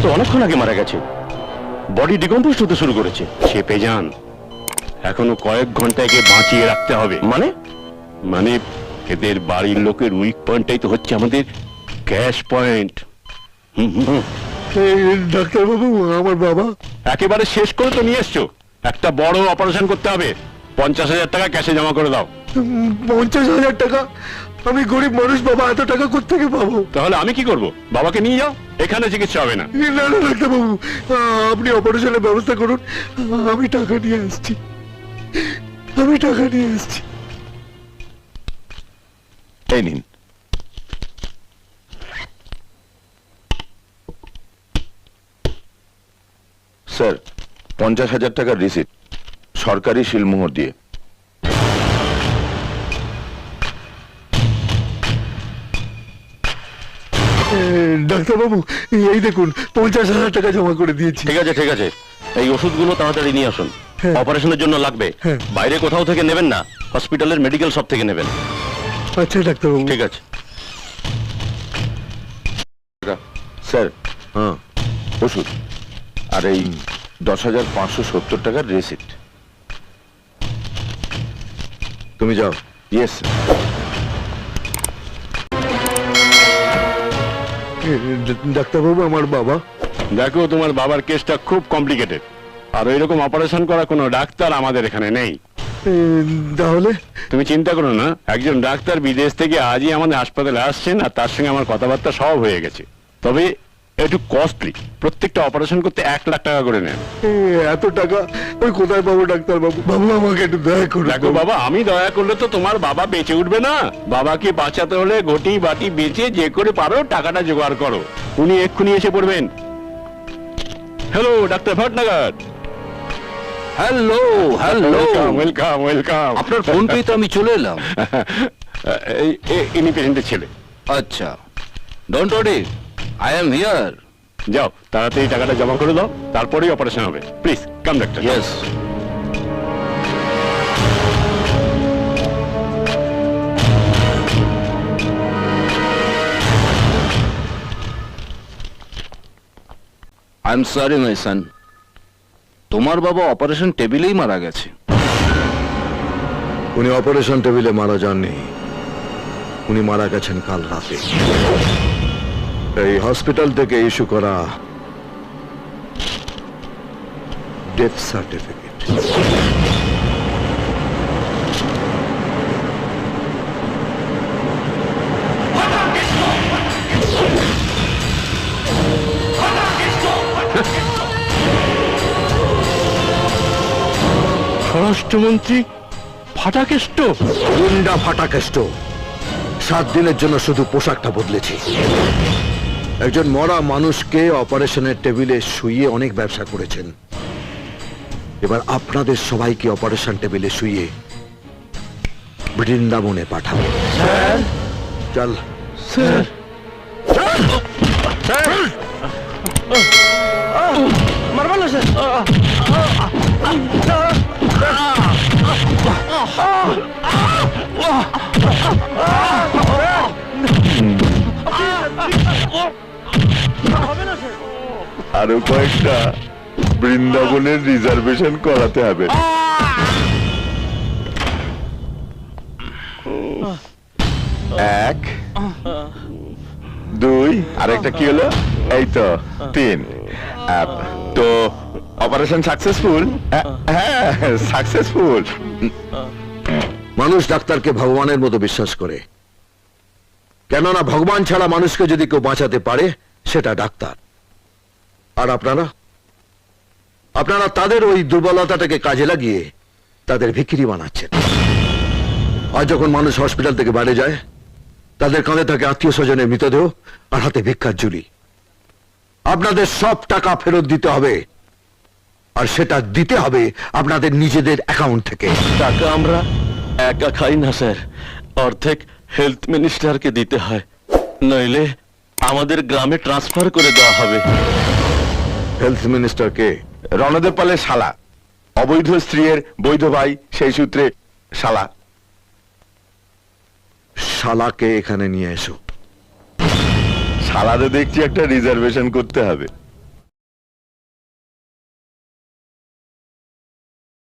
তো অনেকক্ষণ আগে মারা গেছে, বডি ডিকম্পোজ হতে শুরু করেছে। চেপে যান, এখনো কয়েক ঘন্টা একে বাঁচিয়ে রাখতে হবে। মানে এদের বাড়ির লোকের উইক পয়েন্টটাই তো হচ্ছে আমাদের ক্যাশ পয়েন্ট। ডাক্তারবাবু, আমার বাবা একেবারে শেষ করে তো নিয়ে এসছো, একটা বড় অপারেশন করতে হবে। 50,000 টাকা ক্যাশে জমা করে দাও। 50,000 টাকা? আমি গরিব মানুষ বাবা, এত টাকা কোত্থেকে পাবো? তাহলে আমি কি করব? বাবাকে নিয়ে যাও, এখানে চিকিৎসা হবে না। না না ডাক্তারবাবু, আপনি অপারেশনের ব্যবস্থা করুন, আমি টাকা নিয়ে আসছি, আমি টাকা নিয়ে আসছি। এই নিন। স্যার, 50,000 টাকার রিসিট, সরকারি শিলমোহর দিয়ে। ডাক্তারবাবু, এই দেখুন 50,000 টাকা জমা করে দিয়েছি। ঠিক আছে ঠিক আছে, এই ওষুধগুলো তাড়াতাড়ি নিয়ে আসুন, অপারেশনের জন্য লাগবে। বাইরে কোথাও থেকে নেবেন না, হসপিটালের মেডিকেল শপ থেকে নেবেন। আচ্ছা ডাক্তারবাবু। ঠিক আছে স্যার, হ্যাঁ, ওষুধ আর এই 10,570 টাকার রিসিট। তুমি যাও। ইয়েস। ডাক্তারবাবু, আমার বাবা। দেখো, তোমার বাবার কেসটা খুব কমপ্লিকেটেড, আর ওইরকম অপারেশন করা কোনো ডাক্তার আমাদের এখানে নেই। তাহলে তুমি চিন্তা করো না, একজন ডাক্তার বিদেশ থেকে আজই আমাদের হাসপাতালে আসছেন, আর তার সঙ্গে আমার কথাবার্তা সব হয়ে গেছে। তবে একটু কস্টলি, প্রত্যেকটা অপারেশন করতে 1 লাখ টাকা করে নেন। এত টাকা ওই কোথায় পাবো ডাক্তারবাবু? বাবু, আমাকে একটু দয়া করুন। দেখো বাবা, আমি দয়া করলে তো তোমার বাবা বেঁচে উঠবে না। বাবাকে বাঁচাতে হলে ঘটি বাটি বেঁচে যে করে পারো টাকাটা জোগাড় করো। উনি এক্ষুনি এসে পড়বেন। Hello, doctor Bhatnagar. Hello hello, welcome welcome. আপনার ফোন পেয়ে তো আমি চলে এলাম। ইনি পেশেন্টের ছেলে। আচ্ছা, don't worry, I am here. যাও, তাড়াতাড়ি টাকাটা জমা করে দাও, তারপরেই অপারেশন হবে। Please come doctor. Yes. I am sorry my son, তোমার বাবা অপারেশন টেবিলেই মারা গেছে। উনি অপারেশন টেবিলে মারা যাননি, উনি মারা গেছেন কাল রাতে। এই হসপিটাল থেকে ইস্যু করা ডেথ সার্টিফিকেট। স্বরাষ্ট্রমন্ত্রী ফাটাকেষ্ট। গুন্ডা ফাটাকেষ্ট। 7 দিনের জন্য শুধু পোশাকটা বদলেছি। একজন মরা মানুষকে অপারেশনের টেবিলে শুইয়ে অনেক ব্যবসা করেছেন, এবার আপনাদের সবাইকে অপারেশন টেবিলে শুইয়ে বৃন্দাবনে পাঠাবো। স্যার। চল স্যার। মারবেন না স্যার। আরো কয়েকটা বৃন্দাবনের রিজার্ভেশন করাতে হবে। 1 2, আর একটা কি হলো? এই তো 3। তো অপারেশন সাকসেসফুল? হ্যাঁ, সাকসেসফুল। মানুষ ডাক্তারকে ভগবানের মতো বিশ্বাস করে, কেননা ভগবান ছাড়া মানুষকে যদি কেউ বাঁচাতে পারে সেটা ডাক্তার। আর আপনারা আপনারা তাদের ওই দুর্বলতাটাকে কাজে লাগিয়ে তাদের ভিখিরি বানাচ্ছেন। আর যখন মানুষ হসপিটাল থেকে বাইরে যায়, তাদের কাঁধে থাকে আত্মীয় স্বজনের মৃতদেহ আর হাতে ভিক্ষার ঝুলি। আপনাদের সব টাকা ফেরত দিতে হবে, আর সেটা দিতে হবে আপনাদের নিজেদের অ্যাকাউন্ট থেকে। টাকা আমরা একা খাই না স্যার, অর্ধেক হেলথ মিনিস্টারকে দিতে হয়, নইলে আমাদের গ্রামে ট্রান্সফার করে দেওয়া হবে। হেলথ মিনিস্টারকে? রণদেব পালের শালা, অবৈধ স্ত্রীর বৈধ ভাই, সেই সূত্রে শালা। শালাকে এখানে নিয়ে এসো। শালাতে দেখছি একটা রিজার্ভেশন করতে হবে।